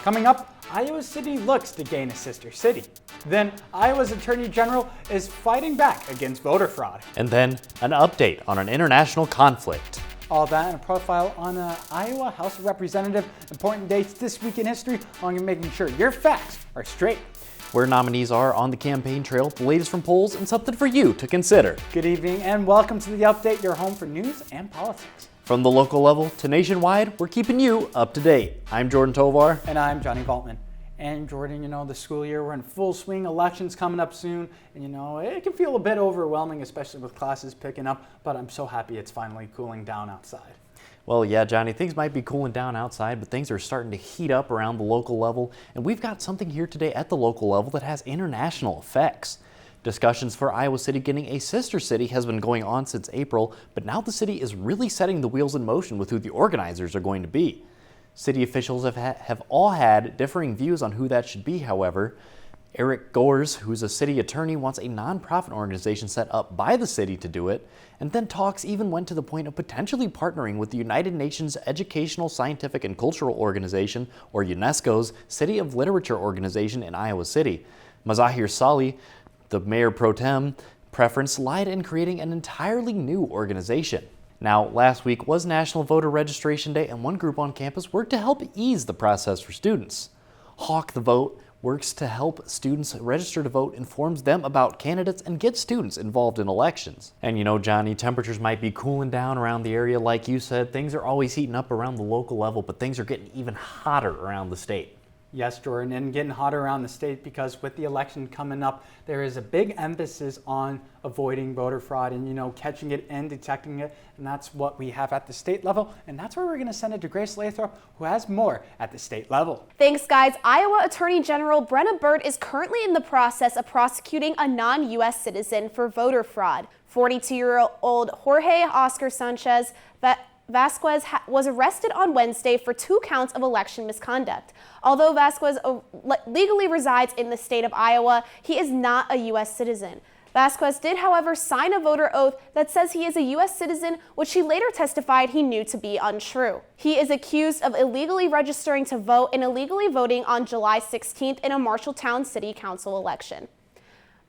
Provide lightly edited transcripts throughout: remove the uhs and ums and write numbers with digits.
Coming up, Iowa City looks to gain a sister city. Then, Iowa's Attorney General is fighting back against voter fraud. And then, an update on an international conflict. All that and a profile on an Iowa House of Representative, important dates this week in history, along with making sure your facts are straight. Where nominees are on the campaign trail, the latest from polls, and something for you to consider. Good evening and welcome to The Update, your home for news and politics. From the local level to nationwide, we're keeping you up to date. I'm Jordan Tovar. And I'm Johnny Valtman. And Jordan, the school year, we're in full swing, elections coming up soon, and it can feel a bit overwhelming, especially with classes picking up, but I'm so happy it's finally cooling down outside. Well, yeah, Johnny, things might be cooling down outside, but things are starting to heat up around the local level, and we've got something here today at the local level that has international effects. Discussions for Iowa City getting a sister city has been going on since April, but now the city is really setting the wheels in motion with who the organizers are going to be. City officials have all had differing views on who that should be, however. Eric Gores, who's a city attorney, wants a nonprofit organization set up by the city to do it, and then talks even went to the point of potentially partnering with the United Nations Educational, Scientific, and Cultural Organization, or UNESCO's City of Literature organization in Iowa City. Mazahir Salih, the mayor pro tem, preference lied in creating an entirely new organization. Now, last week was National Voter Registration Day, and one group on campus worked to help ease the process for students. Hawk the Vote works to help students register to vote, informs them about candidates, and gets students involved in elections. And Johnny, temperatures might be cooling down around the area. Like you said, things are always heating up around the local level, but things are getting even hotter around the state. Yes, Jordan, and getting hotter around the state because with the election coming up, there is a big emphasis on avoiding voter fraud and, catching it and detecting it. And that's what we have at the state level. And that's where we're going to send it to Grace Lathrop, who has more at the state level. Thanks, guys. Iowa Attorney General Brenna Bird is currently in the process of prosecuting a non-U.S. citizen for voter fraud. 42-year-old Jorge Oscar Sanchez Vasquez was arrested on Wednesday for 2 counts of election misconduct. Although Vasquez legally resides in the state of Iowa, he is not a U.S. citizen. Vasquez did, however, sign a voter oath that says he is a U.S. citizen, which he later testified he knew to be untrue. He is accused of illegally registering to vote and illegally voting on July 16th in a Marshalltown City Council election.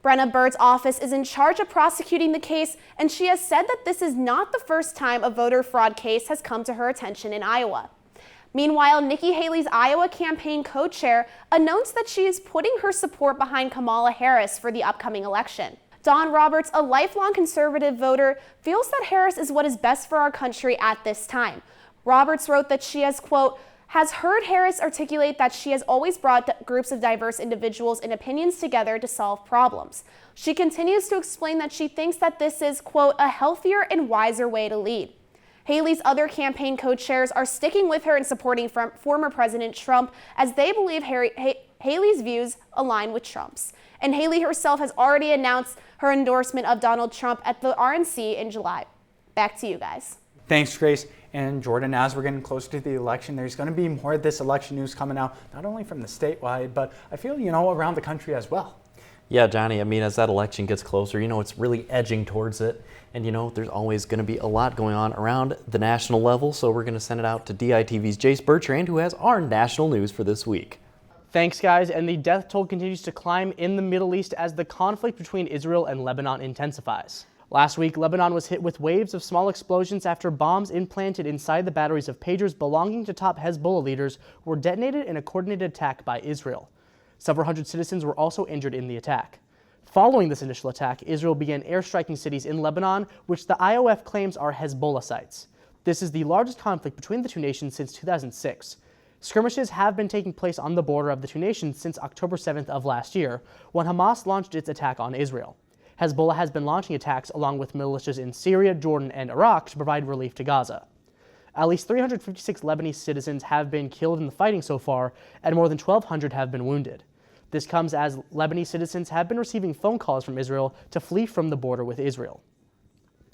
Brenna Bird's office is in charge of prosecuting the case, and she has said that this is not the first time a voter fraud case has come to her attention in Iowa. Meanwhile, Nikki Haley's Iowa campaign co-chair announced that she is putting her support behind Kamala Harris for the upcoming election. Don Roberts, a lifelong conservative voter, feels that Harris is what is best for our country at this time. Roberts wrote that she has, quote, has heard Harris articulate that she has always brought groups of diverse individuals and opinions together to solve problems. She continues to explain that she thinks that this is, quote, a healthier and wiser way to lead. Haley's other campaign co-chairs are sticking with her and supporting former President Trump as they believe Haley's views align with Trump's. And Haley herself has already announced her endorsement of Donald Trump at the RNC in July. Back to you guys. Thanks, Grace. And Jordan, as we're getting closer to the election, there's going to be more of this election news coming out, not only from the statewide, but I feel, around the country as well. Yeah, Johnny, as that election gets closer, it's really edging towards it. And, there's always going to be a lot going on around the national level. So we're going to send it out to DITV's Jayce Bertrand, who has our national news for this week. Thanks, guys. And the death toll continues to climb in the Middle East as the conflict between Israel and Lebanon intensifies. Last week, Lebanon was hit with waves of small explosions after bombs implanted inside the batteries of pagers belonging to top Hezbollah leaders were detonated in a coordinated attack by Israel. Several hundred citizens were also injured in the attack. Following this initial attack, Israel began airstriking cities in Lebanon, which the IOF claims are Hezbollah sites. This is the largest conflict between the two nations since 2006. Skirmishes have been taking place on the border of the two nations since October 7th of last year, when Hamas launched its attack on Israel. Hezbollah has been launching attacks along with militias in Syria, Jordan, and Iraq to provide relief to Gaza. At least 356 Lebanese citizens have been killed in the fighting so far, and more than 1,200 have been wounded. This comes as Lebanese citizens have been receiving phone calls from Israel to flee from the border with Israel.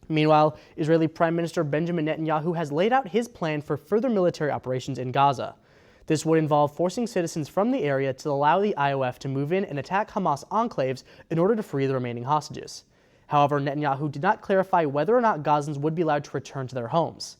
Meanwhile, Israeli Prime Minister Benjamin Netanyahu has laid out his plan for further military operations in Gaza. This would involve forcing citizens from the area to allow the IOF to move in and attack Hamas enclaves in order to free the remaining hostages. However, Netanyahu did not clarify whether or not Gazans would be allowed to return to their homes.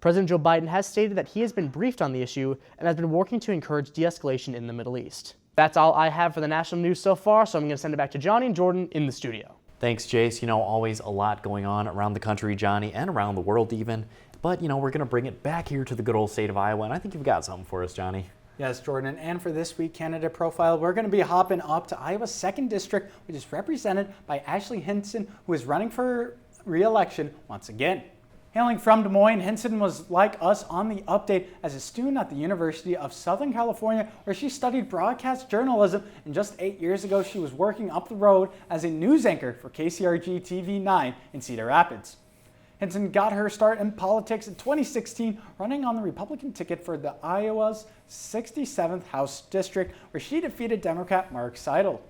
President Joe Biden has stated that he has been briefed on the issue and has been working to encourage de-escalation in the Middle East. That's all I have for the national news so far, so I'm going to send it back to Johnny and Jordan in the studio. Thanks, Jayce. Always a lot going on around the country, Johnny, and around the world even. But, we're going to bring it back here to the good old state of Iowa, and I think you've got something for us, Johnny. Yes, Jordan, and for this week candidate profile, we're going to be hopping up to Iowa's 2nd District, which is represented by Ashley Hinson, who is running for re-election once again. Hailing from Des Moines, Hinson was like us on the update as a student at the University of Southern California, where she studied broadcast journalism, and just 8 years ago she was working up the road as a news anchor for KCRG TV 9 in Cedar Rapids. Hinson got her start in politics in 2016, running on the Republican ticket for the Iowa's 67th House District, where she defeated Democrat Mark Seidel.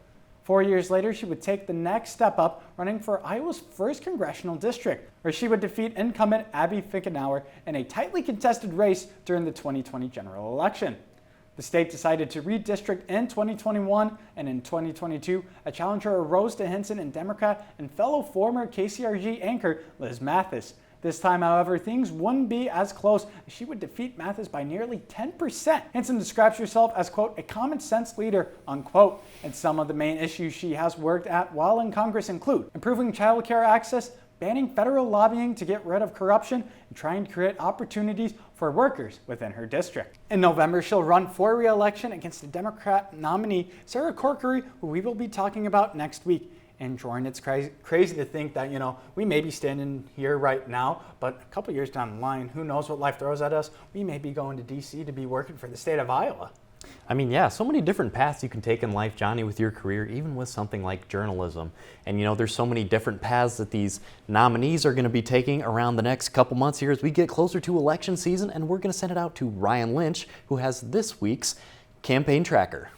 4 years later, she would take the next step up, running for Iowa's 1st congressional district, where she would defeat incumbent Abby Finkenauer in a tightly contested race during the 2020 general election. The state decided to redistrict in 2021, and in 2022, a challenger arose to Hinson and Democrat and fellow former KCRG anchor Liz Mathis. This time, however, things wouldn't be as close, as she would defeat Mathis by nearly 10%. Hinson describes herself as, quote, a common sense leader, unquote, and some of the main issues she has worked at while in Congress include improving child care access, banning federal lobbying to get rid of corruption, and trying to create opportunities for workers within her district. In November, she'll run for re-election against the Democrat nominee, Sarah Corkery, who we will be talking about next week. And Jordan, it's crazy to think that, we may be standing here right now, but a couple years down the line, who knows what life throws at us? We may be going to D.C. to be working for the state of Iowa. Yeah, so many different paths you can take in life, Johnny, with your career, even with something like journalism. And there's so many different paths that these nominees are going to be taking around the next couple months here as we get closer to election season, and we're going to send it out to Ryan Lynch, who has this week's campaign tracker.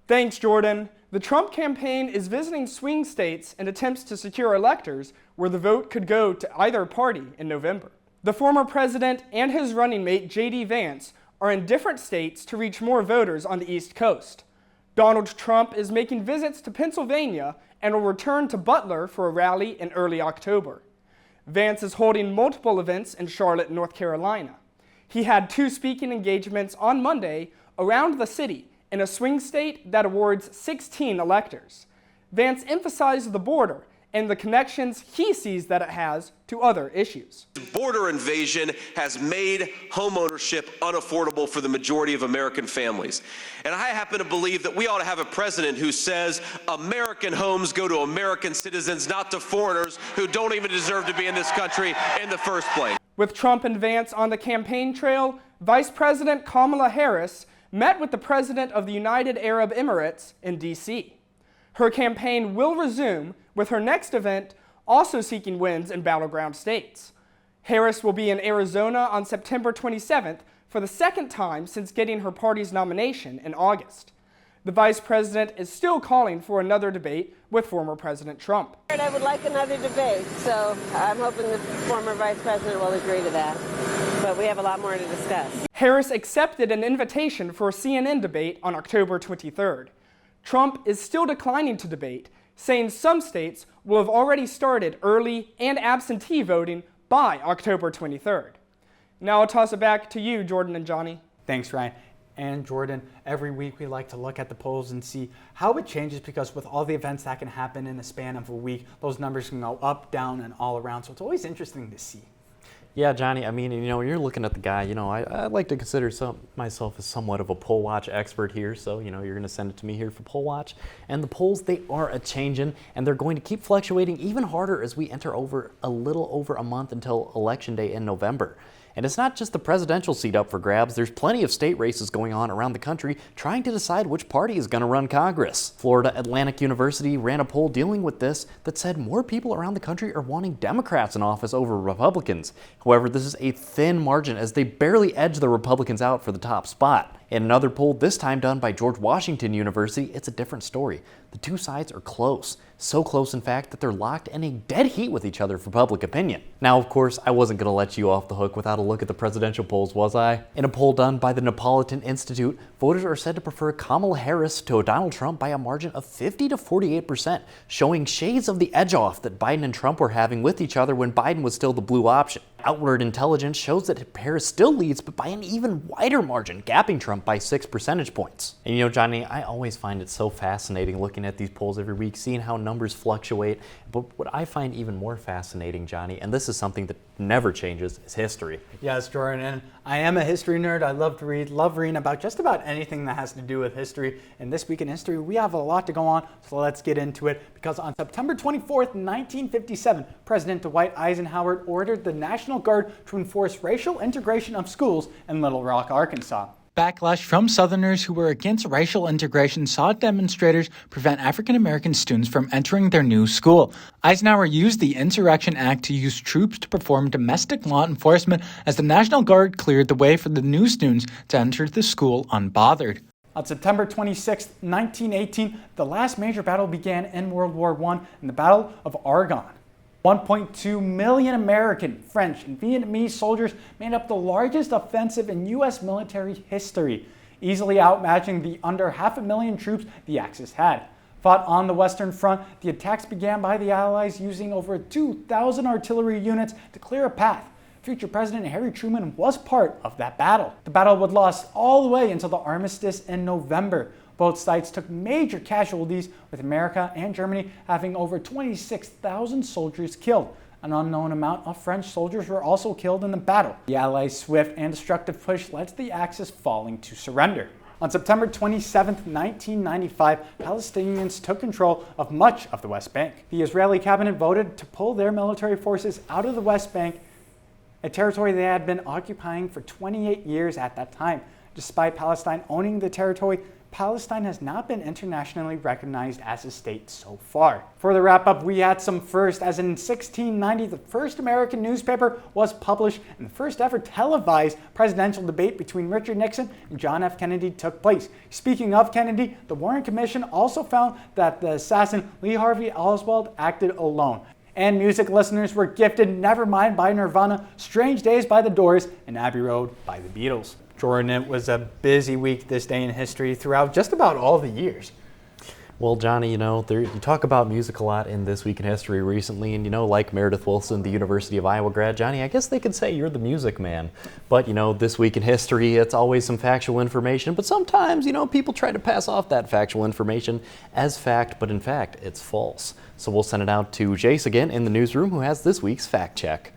Thanks, Jordan. The Trump campaign is visiting swing states and attempts to secure electors where the vote could go to either party in November. The former president and his running mate, J.D. Vance, are in different states to reach more voters on the East Coast. Donald Trump is making visits to Pennsylvania and will return to Butler for a rally in early October. Vance is holding multiple events in Charlotte, North Carolina. He had 2 speaking engagements on Monday around the city in a swing state that awards 16 electors. Vance emphasized the border and the connections he sees that it has to other issues. Border invasion has made homeownership unaffordable for the majority of American families. And I happen to believe that we ought to have a president who says American homes go to American citizens, not to foreigners who don't even deserve to be in this country in the first place. With Trump and Vance on the campaign trail, Vice President Kamala Harris met with the President of the United Arab Emirates in D.C. Her campaign will resume with her next event also seeking wins in battleground states. Harris will be in Arizona on September 27th for the 2nd time since getting her party's nomination in August. The vice president is still calling for another debate with former President Trump. I would like another debate, so I'm hoping the former vice president will agree to that. But we have a lot more to discuss. Harris accepted an invitation for a CNN debate on October 23rd. Trump is still declining to debate, saying some states will have already started early and absentee voting by October 23rd. Now I'll toss it back to you, Jordan and Johnny. Thanks, Ryan. And Jordan, every week we like to look at the polls and see how it changes, because with all the events that can happen in the span of a week, those numbers can go up, down, and all around. So it's always interesting to see. Yeah, Johnny, when you're looking at the guy, I like to consider myself as somewhat of a poll watch expert here. So, you're going to send it to me here for poll watch. And the polls, they are a-changing, and they're going to keep fluctuating even harder as we enter a little over a month until Election Day in November. And it's not just the presidential seat up for grabs. There's plenty of state races going on around the country trying to decide which party is going to run Congress. Florida Atlantic University ran a poll dealing with this that said more people around the country are wanting Democrats in office over Republicans. However, this is a thin margin as they barely edge the Republicans out for the top spot. In another poll, this time done by George Washington University, it's a different story. The two sides are close. So close, in fact, that they're locked in a dead heat with each other for public opinion. Now, of course, I wasn't going to let you off the hook without a look at the presidential polls, was I? In a poll done by the Napolitan Institute, voters are said to prefer Kamala Harris to Donald Trump by a margin of 50 to 48%, showing shades of the edge-off that Biden and Trump were having with each other when Biden was still the blue option. Outward intelligence shows that Harris still leads, but by an even wider margin, gapping Trump by 6 percentage points. And you know, Johnny, I always find it so fascinating looking at these polls every week, seeing how numbers fluctuate. But what I find even more fascinating, Johnny, and this is something that never changes, is history. Yes, Jordan, and I am a history nerd. I love to read, love reading about just about anything that has to do with history. And this week in history, we have a lot to go on, so let's get into it. Because on September 24th, 1957, President Dwight Eisenhower ordered the National Guard to enforce racial integration of schools in Little Rock, Arkansas. Backlash from Southerners who were against racial integration saw demonstrators prevent African American students from entering their new school. Eisenhower used the Insurrection Act to use troops to perform domestic law enforcement as the National Guard cleared the way for the new students to enter the school unbothered. On September 26, 1918, the last major battle began in World War I in the Battle of Argonne. 1.2 million American, French, and Vietnamese soldiers made up the largest offensive in U.S. military history, easily outmatching the under 500,000 troops the Axis had. Fought on the Western Front, the attacks began by the Allies using over 2,000 artillery units to clear a path. Future President Harry Truman was part of that battle. The battle would last all the way until the armistice in November. Both sides took major casualties, with America and Germany having over 26,000 soldiers killed. An unknown amount of French soldiers were also killed in the battle. The Allies' swift and destructive push led to the Axis falling to surrender. On September 27, 1995, Palestinians took control of much of the West Bank. The Israeli cabinet voted to pull their military forces out of the West Bank, a territory they had been occupying for 28 years at that time. Despite Palestine owning the territory, Palestine has not been internationally recognized as a state so far. For the wrap-up, we had some firsts, as in 1690, the first American newspaper was published and the first ever televised presidential debate between Richard Nixon and John F. Kennedy took place. Speaking of Kennedy, the Warren Commission also found that the assassin Lee Harvey Oswald acted alone. And music listeners were gifted Nevermind by Nirvana, Strange Days by The Doors, and Abbey Road by the Beatles. Jordan, it was a busy week this day in history throughout just about all the years. Well, Johnny, you know, you talk about music a lot in This Week in History recently, and you know, like Meredith Wilson, the University of Iowa grad, Johnny, I guess they could say you're the music man. But, you know, This Week in History, it's always some factual information, but sometimes, you know, people try to pass off that factual information as fact, but in fact, it's false. So we'll send it out to Jayce again in the newsroom, who has this week's fact check.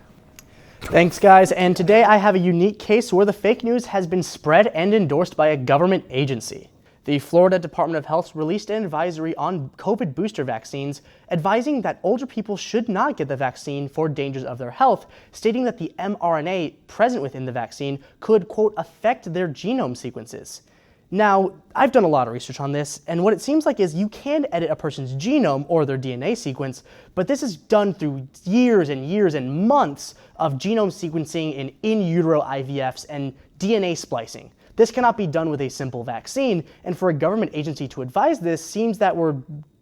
Thanks, guys. And today I have a unique case where the fake news has been spread and endorsed by a government agency. The Florida Department of Health released an advisory on COVID booster vaccines, advising that older people should not get the vaccine for dangers of their health, stating that the mRNA present within the vaccine could, quote, affect their genome sequences. Now, I've done a lot of research on this, and what it seems like is you can edit a person's genome or their DNA sequence, but this is done through years and years and months of genome sequencing in utero IVFs and DNA splicing. This cannot be done with a simple vaccine, and for a government agency to advise this seems that we're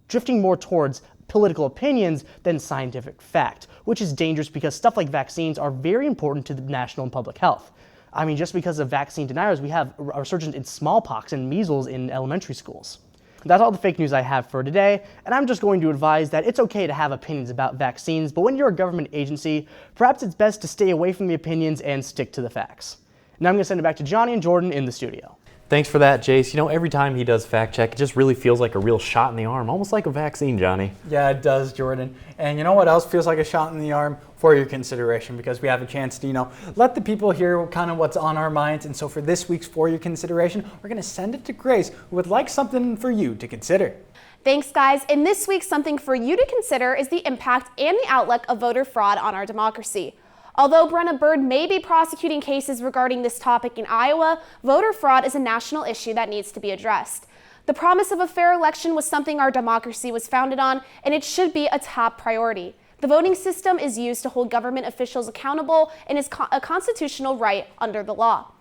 drifting more towards political opinions than scientific fact, which is dangerous because stuff like vaccines are very important to the national and public health. I mean, just because of vaccine deniers, we have a resurgence in smallpox and measles in elementary schools. That's all the fake news I have for today, and I'm just going to advise that it's okay to have opinions about vaccines, but when you're a government agency, perhaps it's best to stay away from the opinions and stick to the facts. Now I'm going to send it back to Johnny and Jordan in the studio. Thanks for that, Jayce. You know, every time he does fact check, it just really feels like a real shot in the arm, almost like a vaccine, Johnny. Yeah, it does, Jordan. And you know what else feels like a shot in the arm? For your consideration, because we have a chance to, you know, let the people hear kind of what's on our minds. And so for this week's For Your Consideration, we're going to send it to Grace, who would like something for you to consider. Thanks, guys. And this week, something for you to consider is the impact and the outlook of voter fraud on our democracy. Although Brenna Bird may be prosecuting cases regarding this topic in Iowa, voter fraud is a national issue that needs to be addressed. The promise of a fair election was something our democracy was founded on, and it should be a top priority. The voting system is used to hold government officials accountable and is a constitutional right under the law.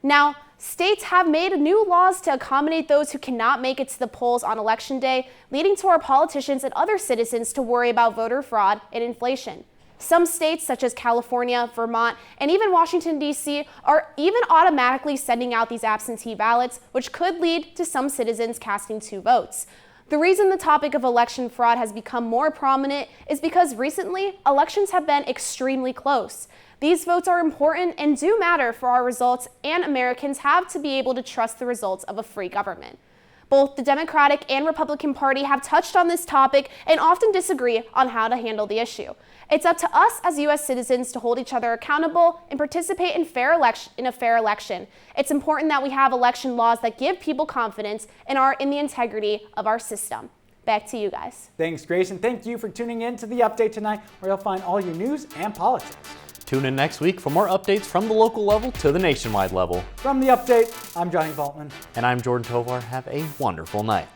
Now, states have made new laws to accommodate those who cannot make it to the polls on Election Day, leading to our politicians and other citizens to worry about voter fraud and inflation. Some states, such as California, Vermont, and even Washington, D.C., are even automatically sending out these absentee ballots, which could lead to some citizens casting 2 votes. The reason the topic of election fraud has become more prominent is because recently, elections have been extremely close. These votes are important and do matter for our results, and Americans have to be able to trust the results of a free government. Both the Democratic and Republican Party have touched on this topic and often disagree on how to handle the issue. It's up to us as U.S. citizens to hold each other accountable and participate in a fair election. It's important that we have election laws that give people confidence in the integrity of our system. Back to you guys. Thanks, Grace, and thank you for tuning in to the update tonight, where you'll find all your news and politics. Tune in next week for more updates from the local level to the nationwide level. From the update, I'm Johnny Valtman. And I'm Jordan Tovar. Have a wonderful night.